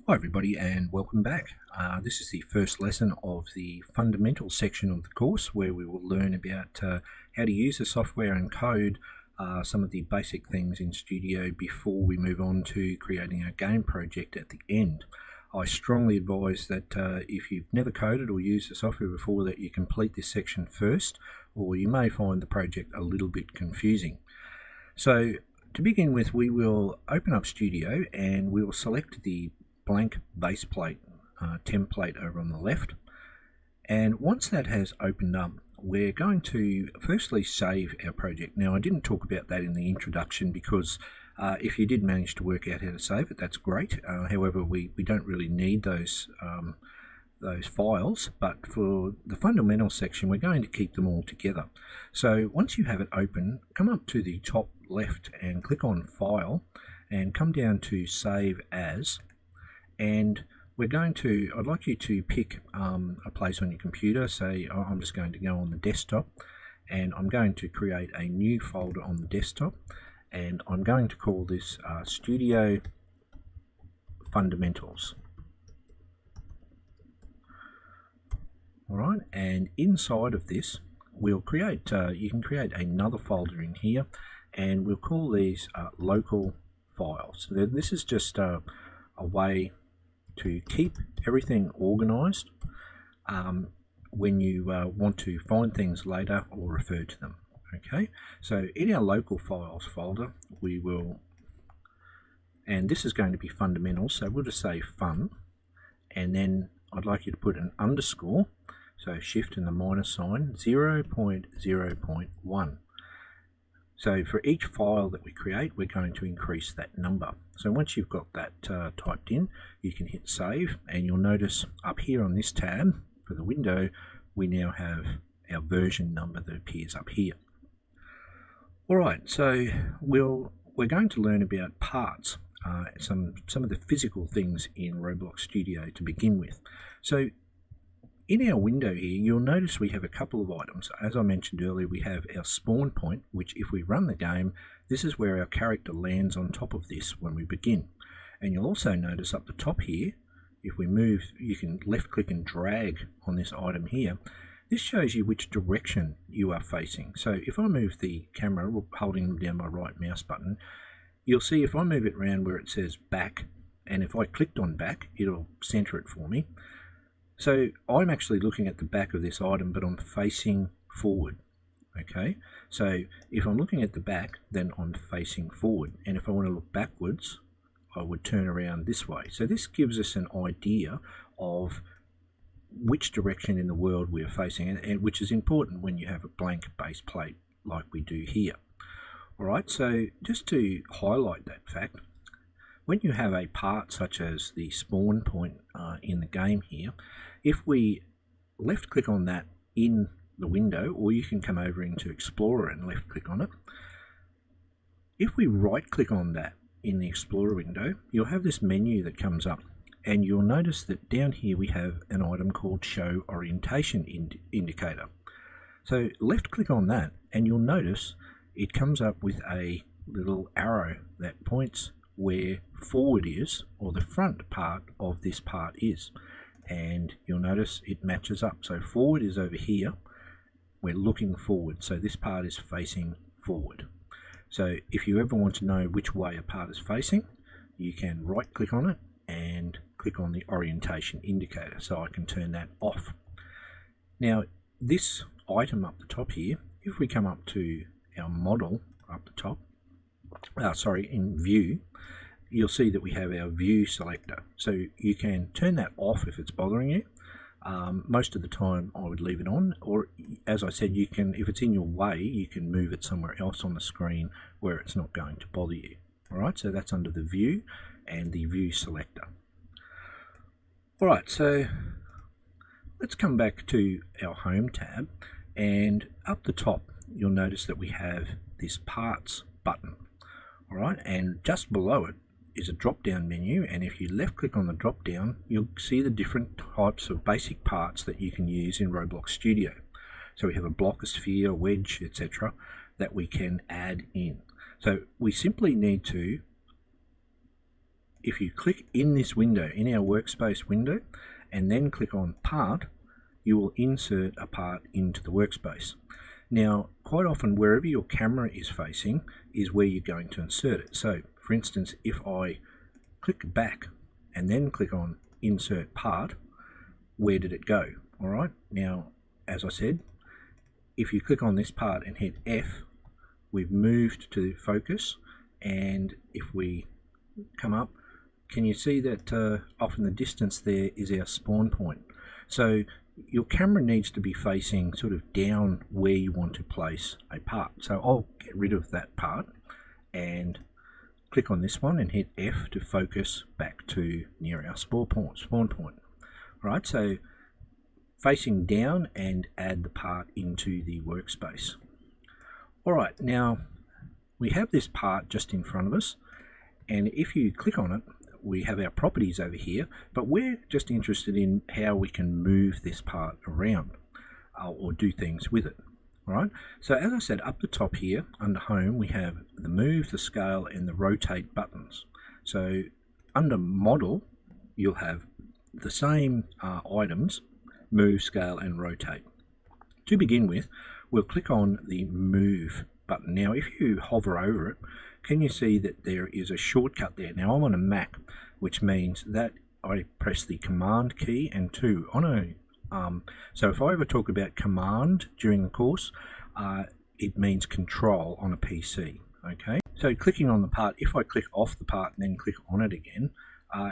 Hi everybody and welcome back. This is the first lesson of the fundamental section of the course where we will learn about how to use the software and code some of the basic things in Studio before we move on to creating a game project at the end. I strongly advise that if you've never coded or used the software before, that you complete this section first, or you may find the project a little bit confusing. So to begin with, we will open up Studio and we will select the blank base plate template over on the left, and once that has opened up, we're going to firstly save our project. Now, I didn't talk about that in the introduction because if you did manage to work out how to save it, that's great. However, we don't really need those files, but for the fundamental section we're going to keep them all together. So once you have it open, come up to the top left and click on File and come down to Save As, and I'd like you to pick a place on your computer. Say I'm just going to go on the desktop, and I'm going to create a new folder on the desktop, and I'm going to call this Studio Fundamentals. Alright, and inside of this we'll create, you can create another folder in here, and we'll call these local files. So this is just a way to keep everything organized when you want to find things later or refer to them. Okay, so in our local files folder we will, and this is going to be fundamentals, so we'll just say fun, and then I'd like you to put an underscore, so shift and the minus sign, 0.0.1. So for each file that we create, we're going to increase that number. So once you've got that typed in, you can hit save, and you'll notice up here on this tab for the window, we now have our version number that appears up here. Alright, so we're going to learn about parts, some of the physical things in Roblox Studio to begin with. So in our window here, you'll notice we have a couple of items. As I mentioned earlier, we have our spawn point, which if we run the game, this is where our character lands on top of this when we begin. And you'll also notice up the top here, if we move, you can left click and drag on this item here. This shows you which direction you are facing. So if I move the camera, holding down my right mouse button, you'll see if I move it around where it says back, and if I clicked on back, it'll center it for me. So I'm actually looking at the back of this item, but I'm facing forward. Okay, so if I'm looking at the back, then I'm facing forward, and if I want to look backwards, I would turn around this way. So this gives us an idea of which direction in the world we are facing, and which is important when you have a blank base plate like we do here. Alright, so just to highlight that fact, when you have a part such as the spawn point in the game here, if we left click on that in the window, or you can come over into Explorer and left click on it, if we right click on that in the Explorer window, you'll have this menu that comes up, and you'll notice that down here we have an item called Show Orientation Indicator. So left click on that and you'll notice it comes up with a little arrow that points where forward is, or the front part of this part is, and you'll notice it matches up. So forward is over here, we're looking forward, so this part is facing forward. So if you ever want to know which way a part is facing, you can right click on it and click on the orientation indicator, so I can turn that off. Now this item up the top here, if we come up to our model up the top, in view, you'll see that we have our view selector. So you can turn that off if it's bothering you. Most of the time I would leave it on, or as I said, you can, if it's in your way, you can move it somewhere else on the screen where it's not going to bother you. Alright, so that's under the view and the view selector. Alright, so let's come back to our home tab, and up the top you'll notice that we have this parts button. Alright, and just below it is a drop down menu, and if you left click on the drop down, you'll see the different types of basic parts that you can use in Roblox Studio. So we have a block, a sphere, a wedge, etc. that we can add in. So we simply need to if you click in this window, in our workspace window, and then click on part, you will insert a part into the workspace. Now, quite often wherever your camera is facing is where you're going to insert it. So, for instance, if I click back and then click on insert part, where did it go? Alright, now, as I said, if you click on this part and hit F, we've moved to focus, and if we come up, can you see that off in the distance there is our spawn point? So your camera needs to be facing sort of down where you want to place a part. So I'll get rid of that part and click on this one and hit F to focus back to near our spawn point. Alright, so facing down and add the part into the workspace. Alright, now we have this part just in front of us, and if you click on it, we have our properties over here, but we're just interested in how we can move this part around or do things with it. Alright, so as I said, up the top here under home we have the move, the scale and the rotate buttons. So under model you'll have the same items, move, scale and rotate. To begin with, we'll click on the move button. Now if you hover over it, can you see that there is a shortcut there? Now I'm on a Mac, which means that I press the command key and 2 on a so if I ever talk about command during the course, it means control on a PC. Okay, so clicking on the part, if I click off the part and then click on it again,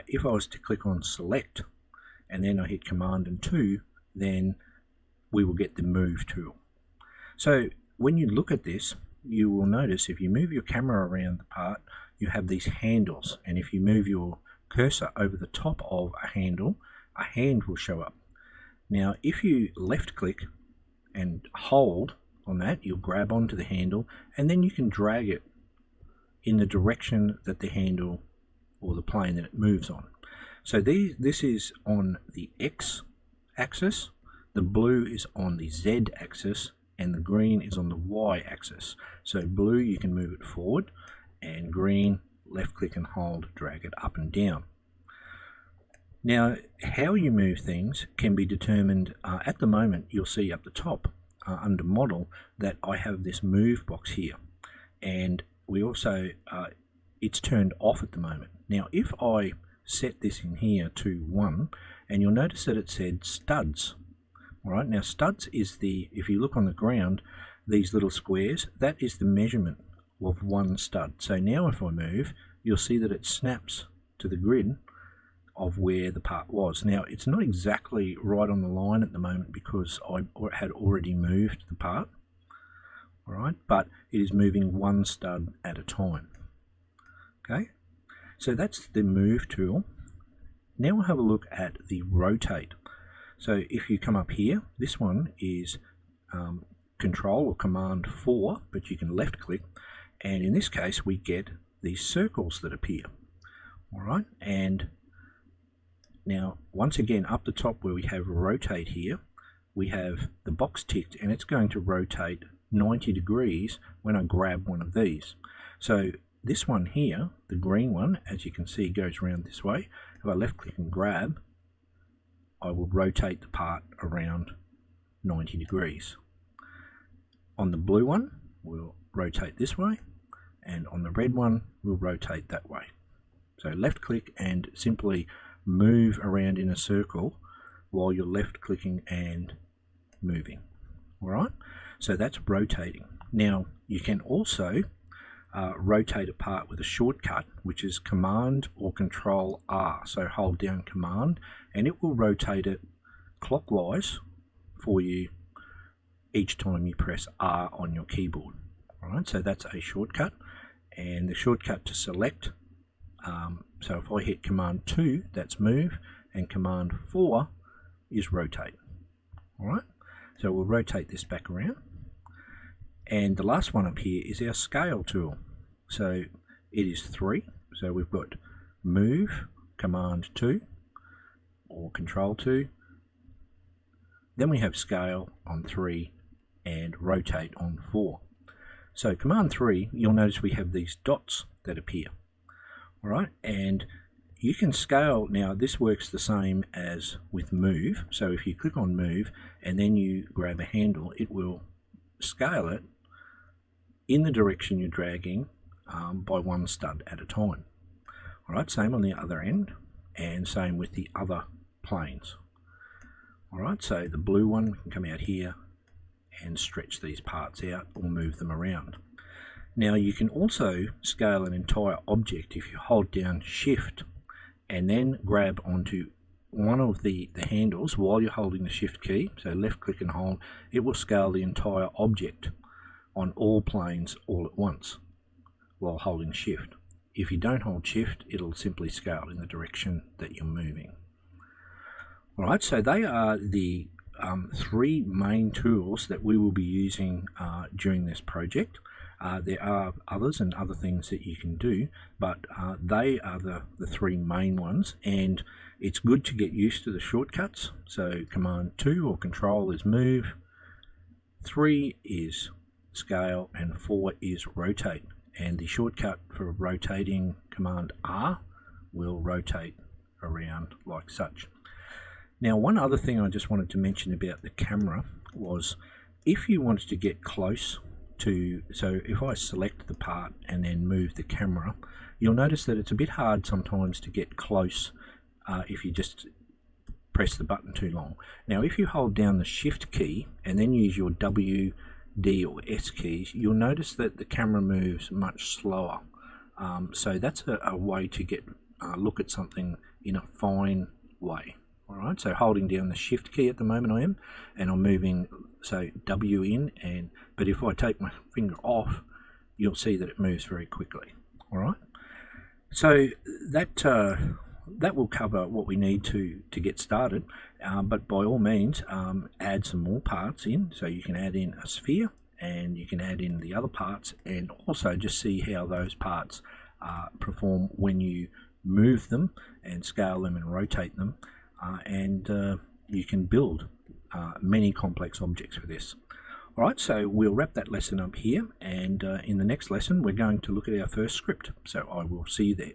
if I was to click on select and then I hit command and 2, then we will get the move tool. So when you look at this, you will notice if you move your camera around the part, you have these handles, and if you move your cursor over the top of a handle, a hand will show up. Now if you left click and hold on that, you'll grab onto the handle and then you can drag it in the direction that the handle or the plane that it moves on. So this is on the X axis, the blue is on the Z axis, and the green is on the Y axis. So blue you can move it forward, and green left click and hold, drag it up and down. Now how you move things can be determined. At the moment you'll see up the top under model that I have this move box here, and we also it's turned off at the moment. Now if I set this in here to 1, and you'll notice that it said studs. Alright, now studs is the, if you look on the ground, these little squares, that is the measurement of 1 stud. So now if I move, you'll see that it snaps to the grid of where the part was. Now it's not exactly right on the line at the moment because I had already moved the part. Alright, but it is moving 1 stud at a time. Okay, so that's the move tool. Now we'll have a look at the rotate. So if you come up here, this one is control or command 4, but you can left click, and in this case we get these circles that appear. Alright, and now once again up the top where we have rotate here, we have the box ticked and it's going to rotate 90 degrees when I grab one of these. So this one here, the green one, as you can see goes around this way. If I left click and grab, I will rotate the part around 90 degrees. On the blue one, we'll rotate this way, and on the red one, we'll rotate that way. So left click and simply move around in a circle while you're left clicking and moving. Alright, so that's rotating. Now you can also rotate a part with a shortcut, which is command or control R. So hold down command and it will rotate it clockwise for you each time you press R on your keyboard. Alright, so that's a shortcut, and the shortcut to select, so if I hit command 2, that's move, and command 4 is rotate. Alright, so we'll rotate this back around. And the last one up here is our scale tool. So it is 3. So we've got move, command 2 or control 2. Then we have scale on 3 and rotate on 4. So command 3, you'll notice we have these dots that appear. Alright, and you can scale. Now this works the same as with move. So if you click on move and then you grab a handle, it will scale it in the direction you're dragging by one stud at a time. Alright, same on the other end, and same with the other planes. Alright, so the blue one can come out here and stretch these parts out or move them around. Now you can also scale an entire object if you hold down shift and then grab onto one of the handles while you're holding the shift key. So left click and hold, it will scale the entire object on all planes all at once while holding shift. If you don't hold shift, it'll simply scale in the direction that you're moving. Alright, so they are the three main tools that we will be using during this project. There are others and other things that you can do, but they are the three main ones, and it's good to get used to the shortcuts. So command 2 or control is move, 3 is scale, and 4 is rotate. And the shortcut for rotating, command R, will rotate around like such. Now one other thing I just wanted to mention about the camera was if you wanted to get close to, so if I select the part and then move the camera, you'll notice that it's a bit hard sometimes to get close if you just press the button too long. Now if you hold down the shift key and then use your W, D or S keys, you'll notice that the camera moves much slower. So that's a way to get look at something in a fine way. Alright, so holding down the shift key at the moment I am, and I'm moving, so W in, but if I take my finger off, you'll see that it moves very quickly. Alright, so that will cover what we need to get started, but by all means add some more parts in. So you can add in a sphere and you can add in the other parts, and also just see how those parts perform when you move them and scale them and rotate them, and you can build many complex objects with this. Alright, so we'll wrap that lesson up here, and in the next lesson we're going to look at our first script, so I will see you there.